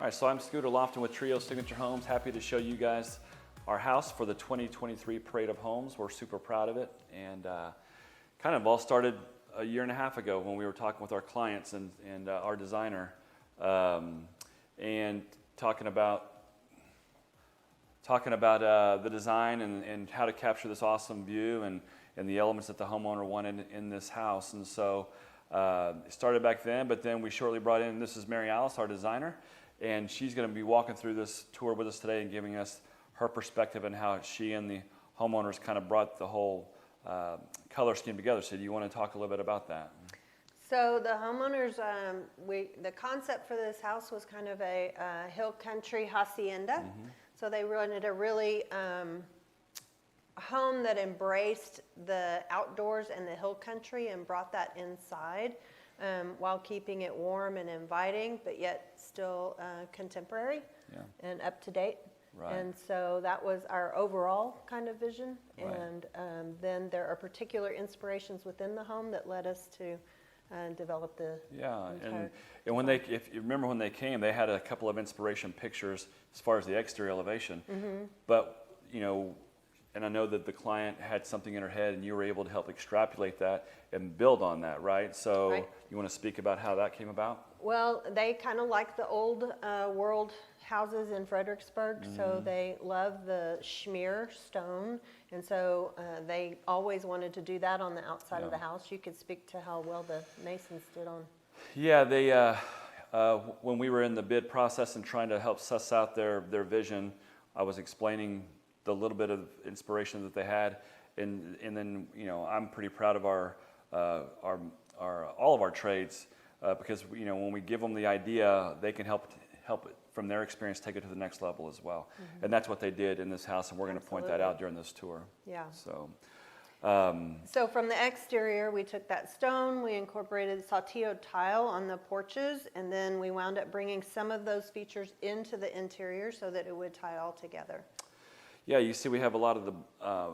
All right, so I'm Scooter Lofton with Treo Signature Homes. Happy to show you guys our house for the 2023 Parade of Homes. We're super proud of it, and kind of all started a year and a half ago when we were talking with our clients and our designer, and talking about the design and how to capture this awesome view and the elements that the homeowner wanted in this house. And so it started back then, but then we shortly brought in, this is Mary Alice, our designer, and she's going to be walking through this tour with us today and giving us her perspective and how she and the homeowners kind of brought the whole color scheme together. So do you want to talk a little bit about that? So the homeowners, the concept for this house was kind of a hill country hacienda. Mm-hmm. So they wanted a really home that embraced the outdoors and the hill country and brought that inside while keeping it warm and inviting, but yet still contemporary and up to date. Right. And so that was our overall kind of vision. Right. And then there are particular inspirations within the home that led us to develop the entire and when if you remember when they came, they had a couple of inspiration pictures as far as the exterior elevation. Mm-hmm. But and I know that the client had something in her head, and you were able to help extrapolate that and build on that, right? So you want to speak about how that came about? Well, they kind of like the old world houses in Fredericksburg, mm-hmm. so they love the schmear stone, and so they always wanted to do that on the outside of the house. You could speak to how well the masons did on. Yeah, they when we were in the bid process and trying to help suss out their vision, I was explaining the little bit of inspiration that they had, and then I'm pretty proud of our all of our trades because when we give them the idea, they can help it from their experience take it to the next level as well. Mm-hmm. And that's what they did in this house, and we're going to point that out during this tour. Yeah. So from the exterior, we took that stone, we incorporated saltillo tile on the porches, and then we wound up bringing some of those features into the interior so that it would tie all together. Yeah, you see we have a lot of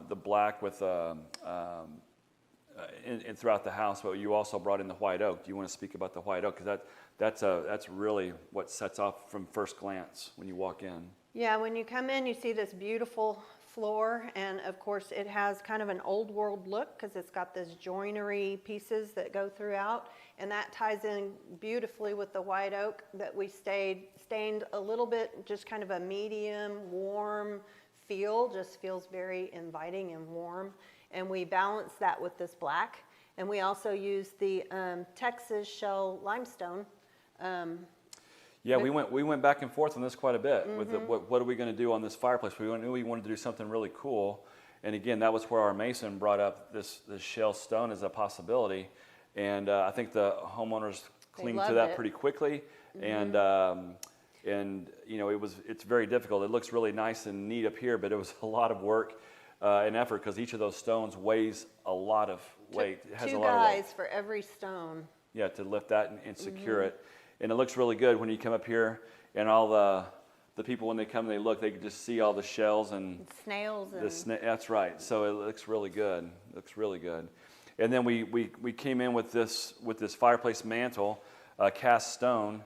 the black with in throughout the house, but you also brought in the white oak. Do you want to speak about the white oak? Because that's really what sets off from first glance when you walk in. Yeah, when you come in, you see this beautiful floor, and of course it has kind of an old world look because it's got this joinery pieces that go throughout, and that ties in beautifully with the white oak that we stained a little bit, just kind of a medium warm feel, just feels very inviting and warm. And we balance that with this black, and we also use the Texas shell limestone. Yeah, we went back and forth on this quite a bit. Mm-hmm. With what are we going to do on this fireplace? We knew we wanted to do something really cool, and again, that was where our mason brought up this shell stone as a possibility, and I think the homeowners clinged to that pretty quickly, mm-hmm. and it's very difficult. It looks really nice and neat up here, but it was a lot of work and effort because each of those stones weighs a lot of weight. It has two a lot guys of weight for every stone. Yeah, to lift that and secure mm-hmm. it. And it looks really good when you come up here, and all the people, when they come, they look, they can just see all the shells and snails. That's right. So it looks really good. It looks really good. And then we came in with this fireplace mantle, cast stone.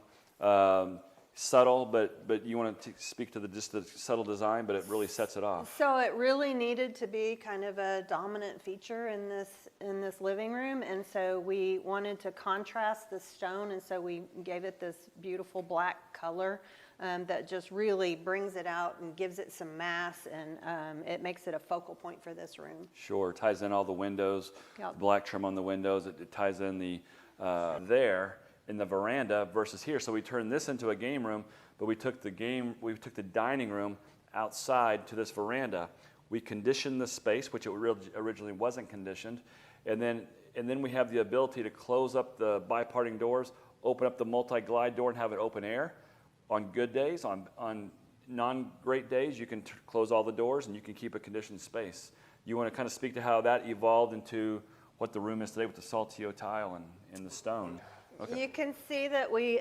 Subtle, but you want to speak to just the subtle design, but it really sets it off. So it really needed to be kind of a dominant feature in this living room, and so we wanted to contrast the stone, and so we gave it this beautiful black color that just really brings it out and gives it some mass, and it makes it a focal point for this room. Sure, ties in all the windows, the black trim on the windows. It ties in the there. In the veranda versus here, so we turned this into a game room, but we took the dining room outside to this veranda. We conditioned the space, which it originally wasn't conditioned, and then we have the ability to close up the biparting doors, open up the multi-glide door, and have it open air. On good days, on non-great days, you can close all the doors and you can keep a conditioned space. You want to kind of speak to how that evolved into what the room is today with the saltillo tile and the stone. Okay. You can see that we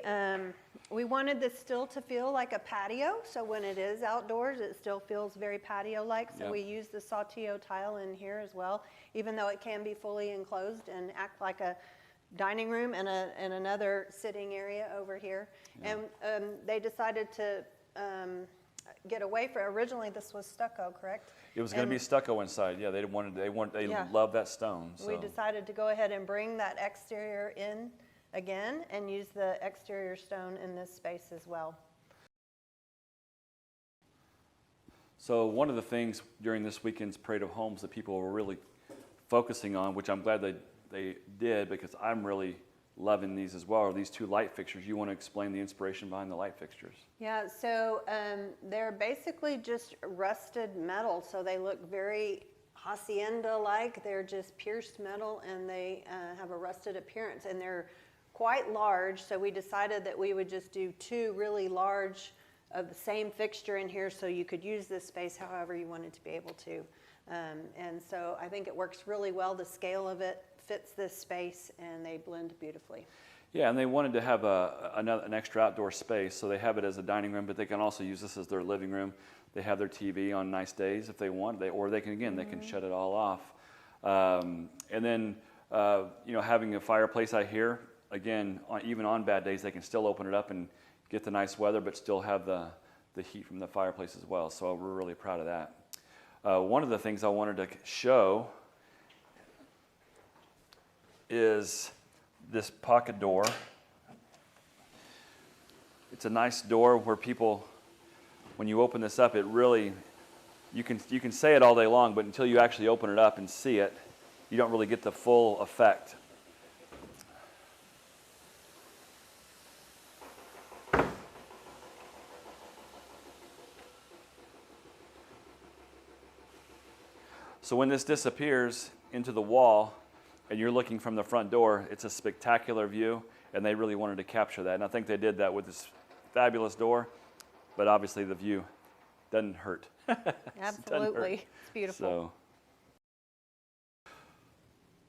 wanted this still to feel like a patio, so when it is outdoors, it still feels very patio-like, so we use the saltillo tile in here as well, even though it can be fully enclosed and act like a dining room and another sitting area over here. Yeah. And they decided to get away from, originally this was stucco, correct? It was going to be stucco inside. Yeah, they love that stone. So. We decided to go ahead and bring that exterior in again and use the exterior stone in this space as well. So one of the things during this weekend's Parade of Homes that people were really focusing on, which I'm glad they did because I'm really loving these as well, are these two light fixtures. You want to explain the inspiration behind the light fixtures? Yeah, so they're basically just rusted metal, so they look very hacienda-like. They're just pierced metal, and they have a rusted appearance, and they're quite large, so we decided that we would just do two really large of the same fixture in here so you could use this space however you wanted to be able to. And so I think it works really well. The scale of it fits this space, and they blend beautifully. Yeah, and they wanted to have an extra outdoor space, so they have it as a dining room, but they can also use this as their living room. They have their TV on nice days if they want, or they can, again, they can shut it all off. And then, having a fireplace out here, again, even on bad days, they can still open it up and get the nice weather, but still have the heat from the fireplace as well. So we're really proud of that. One of the things I wanted to show is this pocket door. It's a nice door where people, when you open this up, it really, you can say it all day long, but until you actually open it up and see it, you don't really get the full effect. So when this disappears into the wall and you're looking from the front door, it's a spectacular view, and they really wanted to capture that. And I think they did that with this fabulous door, but obviously the view doesn't hurt. Absolutely. It's beautiful.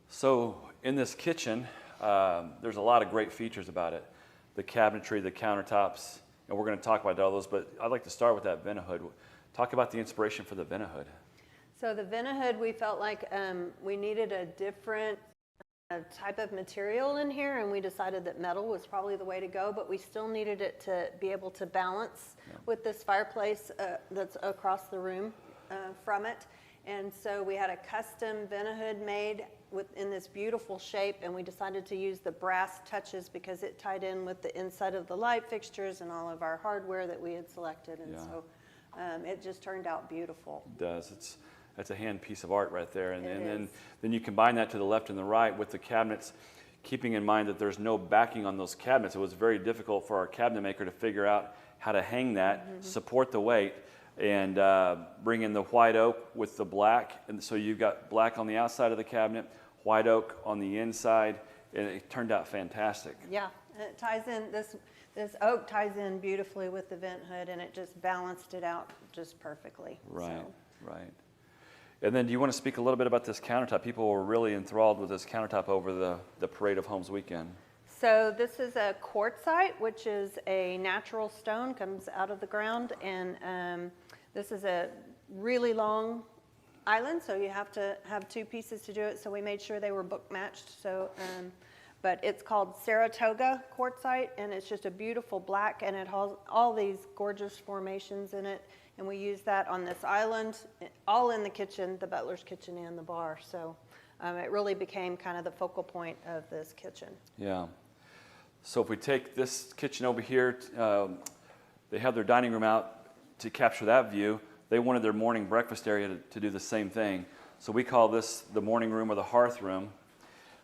So in this kitchen, there's a lot of great features about it. The cabinetry, the countertops, and we're going to talk about all those, but I'd like to start with that Vent-A-Hood. Talk about the inspiration for the Vent-A-Hood. So the Vent-A-Hood, we felt like we needed a different type of material in here, and we decided that metal was probably the way to go, but we still needed it to be able to balance with this fireplace that's across the room from it. And so we had a custom Vent-A-Hood made in this beautiful shape, and we decided to use the brass touches because it tied in with the inside of the light fixtures and all of our hardware that we had selected, and so it just turned out beautiful. It does. That's a hand piece of art right there. And then you combine that to the left and the right with the cabinets, keeping in mind that there's no backing on those cabinets. It was very difficult for our cabinet maker to figure out how to hang that, support the weight, and bring in the white oak with the black. And so you've got black on the outside of the cabinet, white oak on the inside, and it turned out fantastic. Yeah, and it ties in, this oak ties in beautifully with the Vent-Hood, and it just balanced it out just perfectly. Right, right. And then do you want to speak a little bit about this countertop? People were really enthralled with this countertop over the Parade of Homes weekend. So this is a quartzite, which is a natural stone, comes out of the ground, and this is a really long island, so you have to have two pieces to do it, so we made sure they were book matched. So, but it's called Saratoga quartzite, and it's just a beautiful black, and it has all these gorgeous formations in it. And we use that on this island, all in the kitchen, the butler's kitchen and the bar. So it really became kind of the focal point of this kitchen. Yeah. So if we take this kitchen over here, they have their dining room out to capture that view. They wanted their morning breakfast area to do the same thing. So we call this the morning room or the hearth room.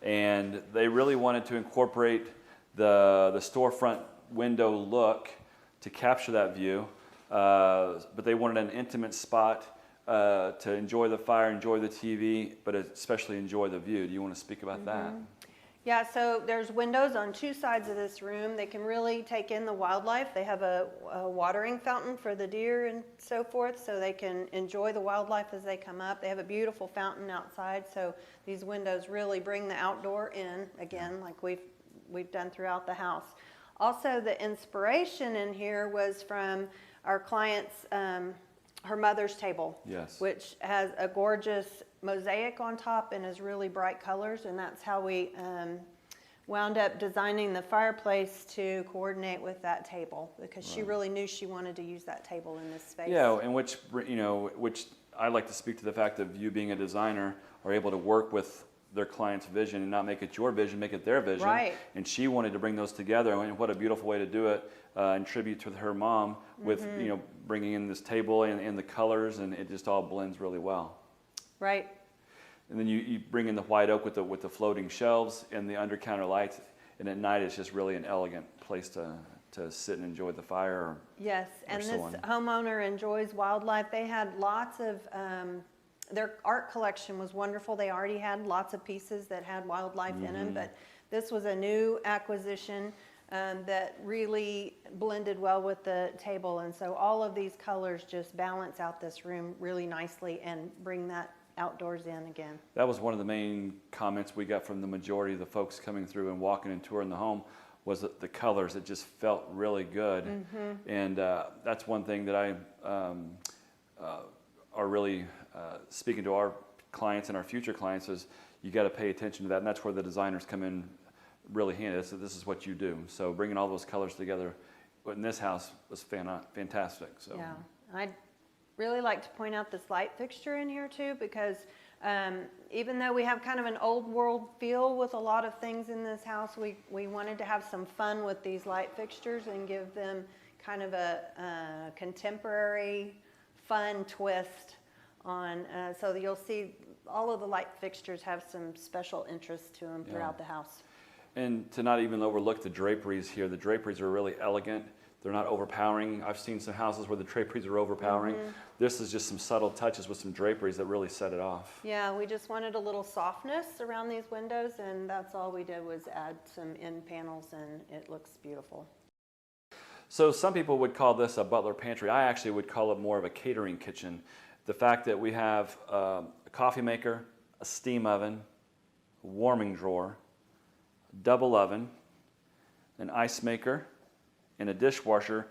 And they really wanted to incorporate the storefront window look to capture that view. But they wanted an intimate spot to enjoy the fire, enjoy the TV, but especially enjoy the view. Do you want to speak about that? Yeah, so there's windows on two sides of this room. They can really take in the wildlife. They have a watering fountain for the deer and so forth, so they can enjoy the wildlife as they come up. They have a beautiful fountain outside, so these windows really bring the outdoor in, again, like we've done throughout the house. Also, the inspiration in here was from our client's, her mother's table, which has a gorgeous mosaic on top and is really bright colors, and that's how we wound up designing the fireplace to coordinate with that table because she really knew she wanted to use that table in this space. Yeah, and which I like to speak to the fact of you being a designer are able to work with their client's vision and not make it your vision, make it their vision. Right. And she wanted to bring those together, and what a beautiful way to do it in tribute to her mom with bringing in this table and the colors, and it just all blends really well. Right. And then you bring in the white oak with the floating shelves and the under counter lights, and at night it's just really an elegant place to sit and enjoy the fire. Yes, and this homeowner enjoys wildlife. They had lots of, their art collection was wonderful. They already had lots of pieces that had wildlife in them, but this was a new acquisition that really blended well with the table. And so all of these colors just balance out this room really nicely and bring that outdoors in again. That was one of the main comments we got from the majority of the folks coming through and walking and touring the home, was that the colors, it just felt really good. And that's one thing that I are really speaking to our clients and our future clients is you got to pay attention to that, and that's where the designers come in really handy. So this is what you do. So bringing all those colors together in this house was fantastic. So yeah, I'd really like to point out this light fixture in here too, because even though we have kind of an old world feel with a lot of things in this house, we wanted to have some fun with these light fixtures and give them kind of a contemporary fun twist on, so that you'll see all of the light fixtures have some special interest to them throughout the house. And to not even overlook the draperies here, the draperies are really elegant. They're not overpowering. I've seen some houses where the draperies are overpowering. This is just some subtle touches with some draperies that really set it off. Yeah, we just wanted a little softness around these windows, and that's all we did was add some end panels, and it looks beautiful. So some people would call this a butler pantry. I actually would call it more of a catering kitchen. The fact that we have a coffee maker, a steam oven, a warming drawer, double oven, an ice maker, and a dishwasher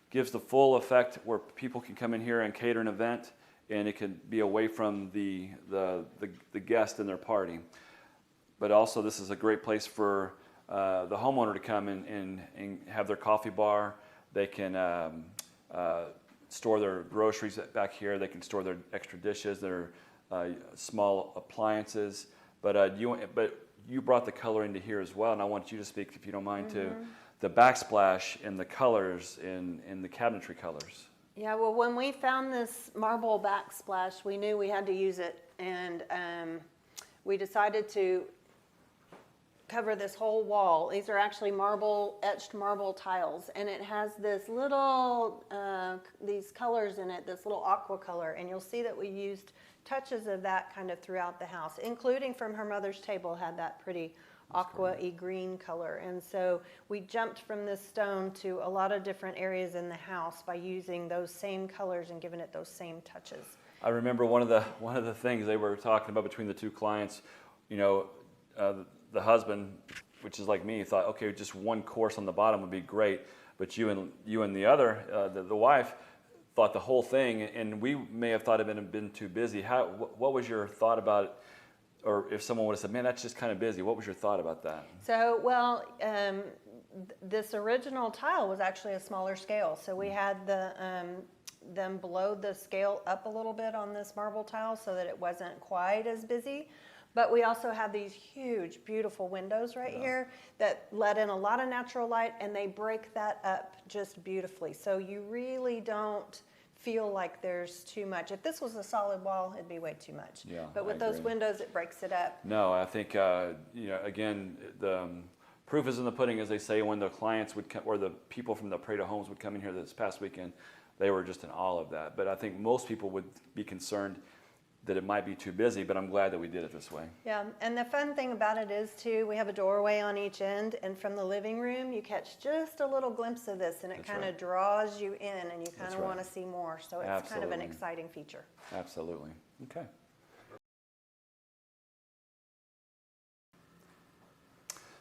gives the full effect where people can come in here and cater an event, and it can be away from the guest and their party. But also this is a great place for the homeowner to come and have their coffee bar. They can store their groceries back here. They can store their extra dishes, their small appliances. But you brought the color into here as well, and I want you to speak, if you don't mind, to the backsplash and the colors and the cabinetry colors. Yeah, well, when we found this marble backsplash, we knew we had to use it, and we decided to cover this whole wall. These are actually etched marble tiles, and it has this little, these colors in it, this little aqua color, and you'll see that we used touches of that kind of throughout the house, including from her mother's table had that pretty aqua-y green color. And so we jumped from this stone to a lot of different areas in the house by using those same colors and giving it those same touches. I remember one of the things they were talking about between the two clients, the husband, which is like me, thought, okay, just one course on the bottom would be great, but you and the other, the wife, thought the whole thing, and we may have thought it had been too busy. What was your thought about it? Or if someone would have said, man, that's just kind of busy, what was your thought about that? So, well, this original tile was actually a smaller scale. So we had them below the scale up a little bit on this marble tile so that it wasn't quite as busy. But we also have these huge, beautiful windows right here that let in a lot of natural light, and they break that up just beautifully. So you really don't feel like there's too much. If this was a solid wall, it'd be way too much. Yeah, but with those windows, it breaks it up. No, I think, again, the proof is in the pudding, as they say, when the clients would come, or the people from the Treo Homes would come in here this past weekend, they were just in awe of that. But I think most people would be concerned that it might be too busy, but I'm glad that we did it this way. Yeah, and the fun thing about it is too, we have a doorway on each end, and from the living room, you catch just a little glimpse of this, and it kind of draws you in, and you kind of want to see more. So it's kind of an exciting feature. Absolutely. Okay.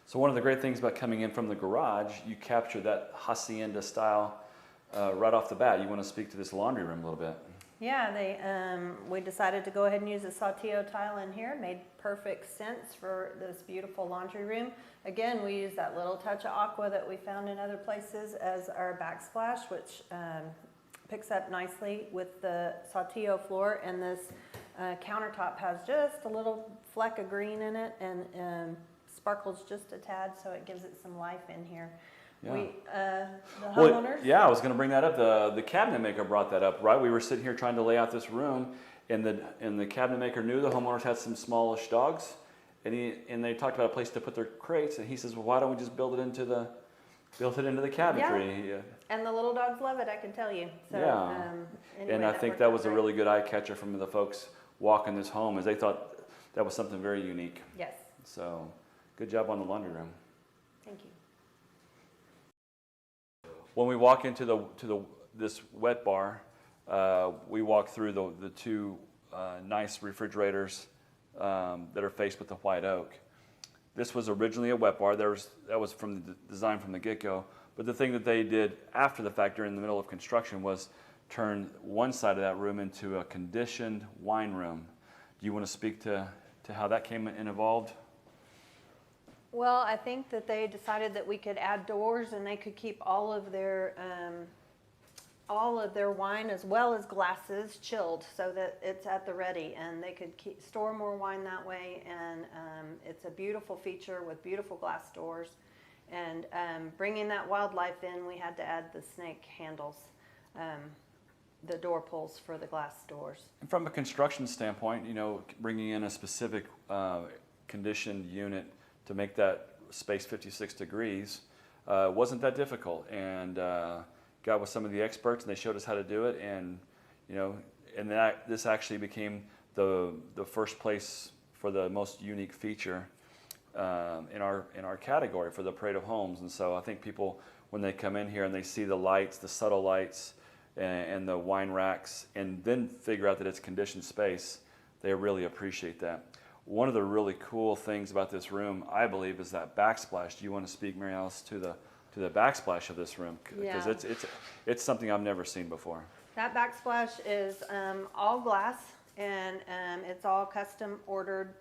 So one of the great things about coming in from the garage, you capture that hacienda style right off the bat. You want to speak to this laundry room a little bit? Yeah, we decided to go ahead and use a Saltillo tile in here. It made perfect sense for this beautiful laundry room. Again, we use that little touch of aqua that we found in other places as our backsplash, which picks up nicely with the Saltillo floor. And this countertop has just a little fleck of green in it and sparkles just a tad, so it gives it some life in here. Yeah. The homeowners. Yeah, I was going to bring that up. The cabinet maker brought that up, right? We were sitting here trying to lay out this room, and the cabinet maker knew the homeowners had some smallish dogs, and they talked about a place to put their crates, and he says, well, why don't we just build it into the cabinetry? Yeah. And the little dogs love it, I can tell you. So, yeah. Anyway, and I think that was a really good eye catcher from the folks walking this home, as they thought that was something very unique. Yes. So, good job on the laundry room. Thank you. When we walk into this wet bar, we walk through the two nice refrigerators that are faced with the white oak. This was originally a wet bar. That was from the design from the get-go. But the thing that they did after the fact, during the middle of construction, was turn one side of that room into a conditioned wine room. Do you want to speak to how that came and evolved? Well, I think that they decided that we could add doors and they could keep all of their wine as well as glasses chilled, so that it's at the ready, and they could store more wine that way. And it's a beautiful feature with beautiful glass doors. And bringing that wildlife in, we had to add the snake handles, the door pulls for the glass doors. And from a construction standpoint, bringing in a specific conditioned unit to make that space 56 degrees wasn't that difficult, and got with some of the experts, and they showed us how to do it, and this actually became the first place for the most unique feature in our category for the Parade of Homes. And so I think people, when they come in here and they see the lights, the subtle lights, and the wine racks, and then figure out that it's conditioned space, they really appreciate that. One of the really cool things about this room, I believe, is that backsplash. Do you want to speak, Mary Alice, to the backsplash of this room? Because it's something I've never seen before. That backsplash is all glass, and it's all custom ordered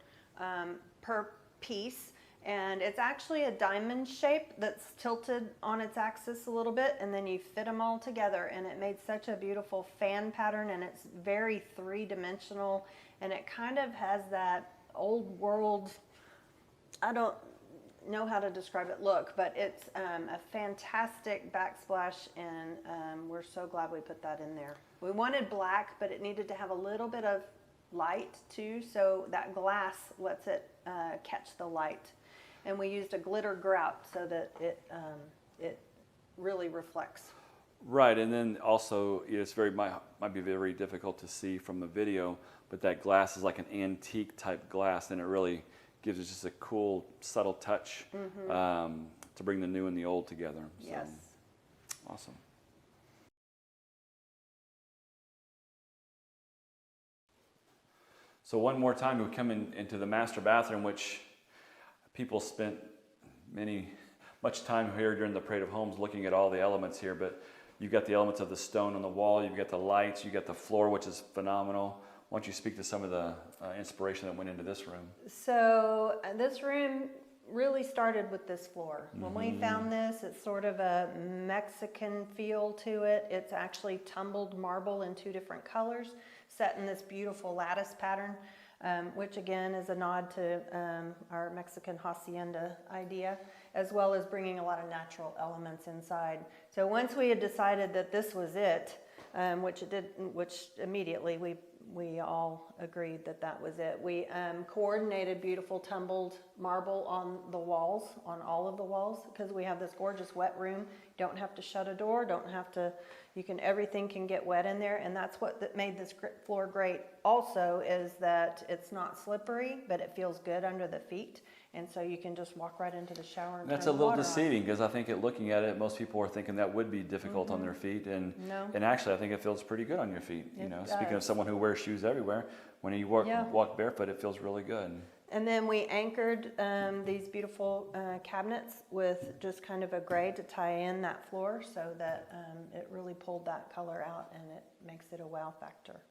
per piece. And it's actually a diamond shape that's tilted on its axis a little bit, and then you fit them all together, and it made such a beautiful fan pattern, and it's very three-dimensional, and it kind of has that old world, I don't know how to describe it, look, but it's a fantastic backsplash, and we're so glad we put that in there. We wanted black, but it needed to have a little bit of light too, so that glass lets it catch the light. And we used a glitter grout so that it really reflects. Right, and then also it's might be very difficult to see from the video, but that glass is like an antique type glass, and it really gives us just a cool, subtle touch to bring the new and the old together. So, yes. Awesome. So one more time, we come into the master bathroom, which people spent much time here during the Parade of Homes looking at all the elements here, but you've got the elements of the stone on the wall, you've got the lights, you've got the floor, which is phenomenal. Why don't you speak to some of the inspiration that went into this room? So this room really started with this floor. When we found this, it's sort of a Mexican feel to it. It's actually tumbled marble in two different colors, set in this beautiful lattice pattern, which again is a nod to our Mexican hacienda idea, as well as bringing a lot of natural elements inside. So once we had decided that this was it, which immediately we all agreed that that was it. We coordinated beautiful tumbled marble on the walls, on all of the walls, because we have this gorgeous wet room. You don't have to shut a door, everything can get wet in there, and that's what made this floor great. Also is that it's not slippery, but it feels good under the feet. And so you can just walk right into the shower and that's a little deceiving, because I think looking at it, most people are thinking that would be difficult on their feet, and actually I think it feels pretty good on your feet. Speaking of someone who wears shoes everywhere, when you walk barefoot, it feels really good. And then we anchored these beautiful cabinets with just kind of a gray to tie in that floor so that it really pulled that color out and it makes it a wow factor.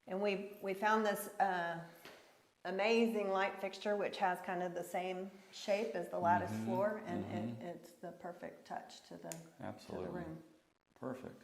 And we found this amazing light fixture which has kind of the same shape as the lattice floor, and it's the perfect touch to the room. Perfect.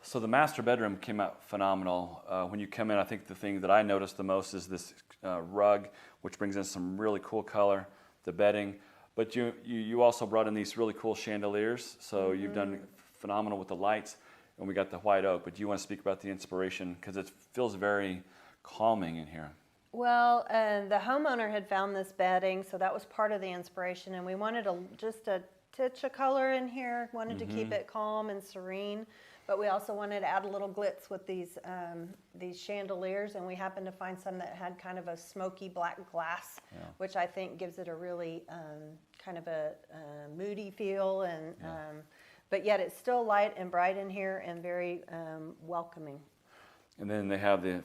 So the master bedroom came out phenomenal. When you come in, I think the thing that I noticed the most is this rug, which brings in some really cool color, the bedding. But you also brought in these really cool chandeliers. So you've done phenomenal with the lights, and we got the white oak. But do you want to speak about the inspiration? Because it feels very calming in here. Well, the homeowner had found this bedding, so that was part of the inspiration. And we wanted just a touch of color in here, wanted to keep it calm and serene. But we also wanted to add a little glitz with these chandeliers, and we happened to find some that had kind of a smoky black glass, which I think gives it a really kind of a moody feel, and but yet it's still light and bright in here and very welcoming. And then they have the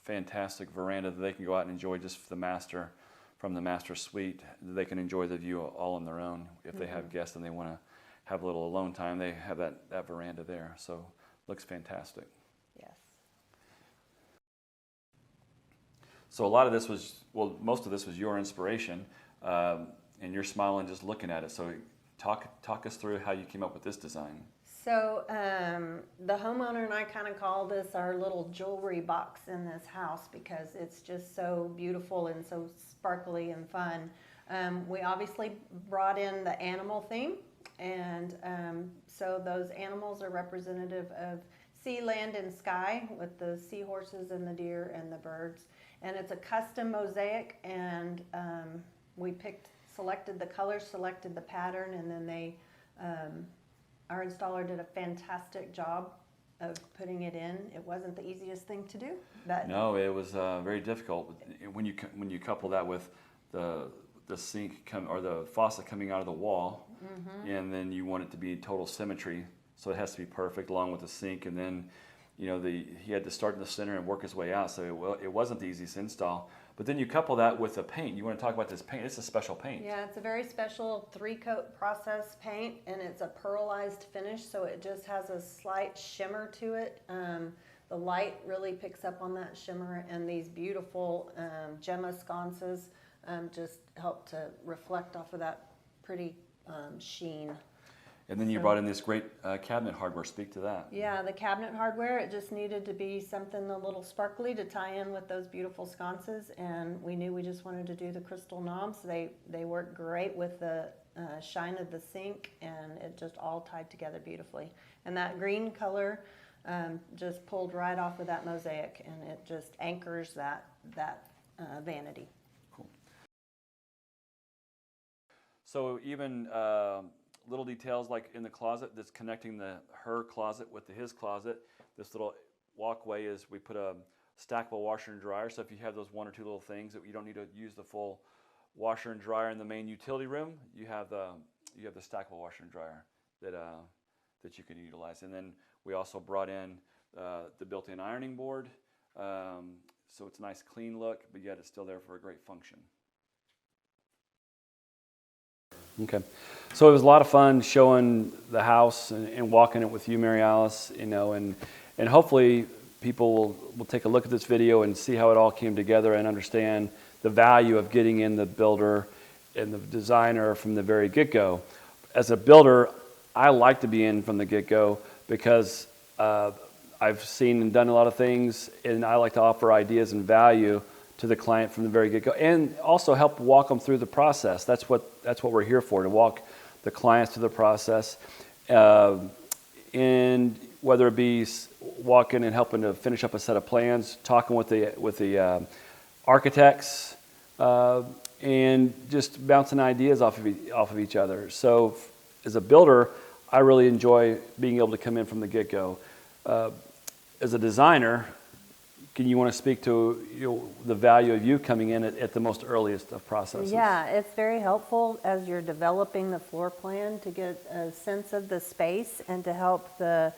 fantastic veranda that they can go out and enjoy just from the master suite. They can enjoy the view all on their own. If they have guests and they want to have a little alone time, they have that veranda there. So looks fantastic. Yes. So a lot of this was, well, most of this was your inspiration, and you're smiling just looking at it. So talk us through how you came up with this design. So the homeowner and I kind of call this our little jewelry box in this house because it's just so beautiful and so sparkly and fun. We obviously brought in the animal theme, and so those animals are representative of sea, land, and sky, with the seahorses and the deer and the birds. And it's a custom mosaic, and we selected the colors, selected the pattern, and then our installer did a fantastic job of putting it in. It wasn't the easiest thing to do, but no, it was very difficult. When you couple that with the sink or the faucet coming out of the wall, and then you want it to be total symmetry, so it has to be perfect along with the sink. And then, he had to start in the center and work his way out, so it wasn't the easiest install. But then you couple that with the paint. You want to talk about this paint? It's a special paint. Yeah, it's a very special 3-coat process paint, and it's a pearlized finish, so it just has a slight shimmer to it. The light really picks up on that shimmer, and these beautiful gemma sconces just help to reflect off of that pretty sheen. And then you brought in this great cabinet hardware. Speak to that. Yeah, the cabinet hardware, it just needed to be something a little sparkly to tie in with those beautiful sconces, and we knew we just wanted to do the crystal knobs. They work great with the shine of the sink, and it just all tied together beautifully. And that green color just pulled right off of that mosaic, and it just anchors that vanity. Cool. So even little details like in the closet that's connecting her closet with his closet. This little walkway is, we put a stackable washer and dryer. So if you have those one or two little things that you don't need to use the full washer and dryer in the main utility room, you have the stackable washer and dryer that you can utilize. And then we also brought in the built-in ironing board, so it's a nice clean look, but yet it's still there for a great function. Okay, so it was a lot of fun showing the house and walking it with you, Mary Alice, and hopefully people will take a look at this video and see how it all came together and understand the value of getting in the builder and the designer from the very get-go. As a builder, I like to be in from the get-go because I've seen and done a lot of things, and I like to offer ideas and value to the client from the very get-go, and also help walk them through the process. That's what we're here for, to walk the clients through the process, and whether it be walking and helping to finish up a set of plans, talking with the architects, and just bouncing ideas off of each other. So as a builder, I really enjoy being able to come in from the get-go. As a designer, can you want to speak to the value of you coming in at the most earliest of processes? Yeah, it's very helpful as you're developing the floor plan to get a sense of the space and to help the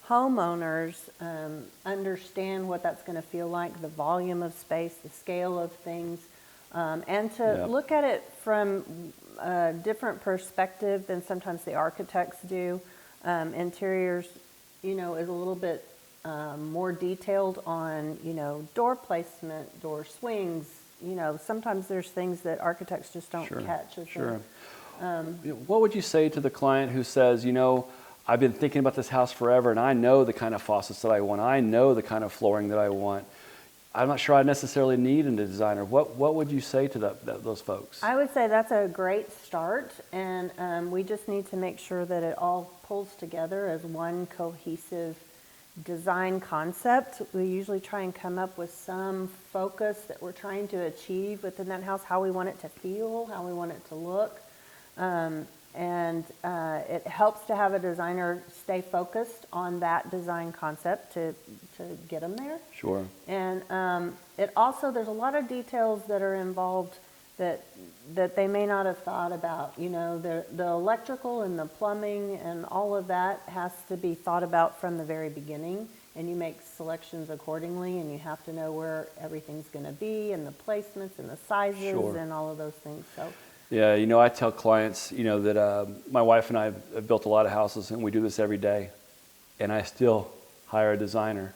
homeowners understand what that's going to feel like, the volume of space, the scale of things, And to look at it from a different perspective than sometimes the architects do. Interiors, is a little bit more detailed on, door placement, door swings. Sometimes there's things that architects just don't catch. Sure. What would you say to the client who says, I've been thinking about this house forever and I know the kind of faucets that I want. I know the kind of flooring that I want. I'm not sure I necessarily need a designer. What would you say to those folks? I would say that's a great start, and we just need to make sure that it all pulls together as one cohesive design concept. We usually try and come up with some focus that we're trying to achieve within that house, how we want it to feel, how we want it to look. And it helps to have a designer stay focused on that design concept to get them there. Sure. And it also, there's a lot of details that are involved that they may not have thought about. The electrical and the plumbing and all of that has to be thought about from the very beginning, and you make selections accordingly, and you have to know where everything's going to be and the placements and the sizes and all of those things. So. Yeah, I tell clients, that my wife and I have built a lot of houses, and we do this every day, and I still hire a designer.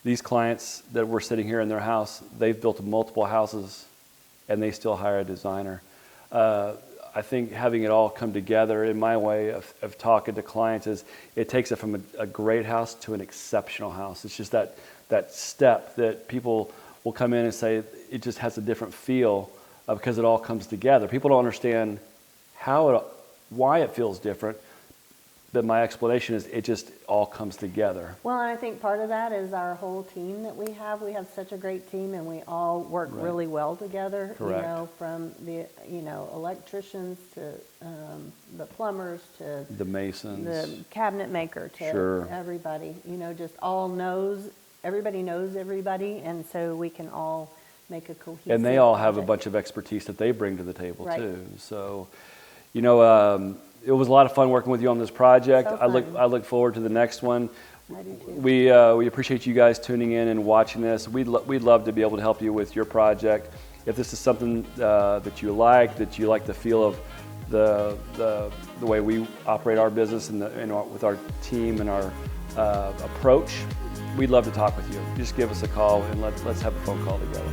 These clients that we're sitting here in their house, they've built multiple houses, and they still hire a designer. I think having it all come together, in my way of talking to clients, is it takes it from a great house to an exceptional house. It's just that step that people will come in and say it just has a different feel. Because it all comes together. People don't understand why it feels different, but my explanation is it just all comes together. Well, and I think part of that is our whole team that we have. We have such a great team, and we all work really well together. Correct. From the electricians to the plumbers to the masons, the cabinet maker to everybody. Just all knows. Everybody knows everybody, and so we can all make a cohesive and they all have project. a bunch of expertise that they bring to the table too. So, it was a lot of fun working with you on this project. So I look forward to the next one. I do too. We appreciate you guys tuning in and watching this. We'd love to be able to help you with your project. If this is something that you like the feel of the way we operate our business and with our team and our approach, we'd love to talk with you. Just give us a call and let's have a phone call together.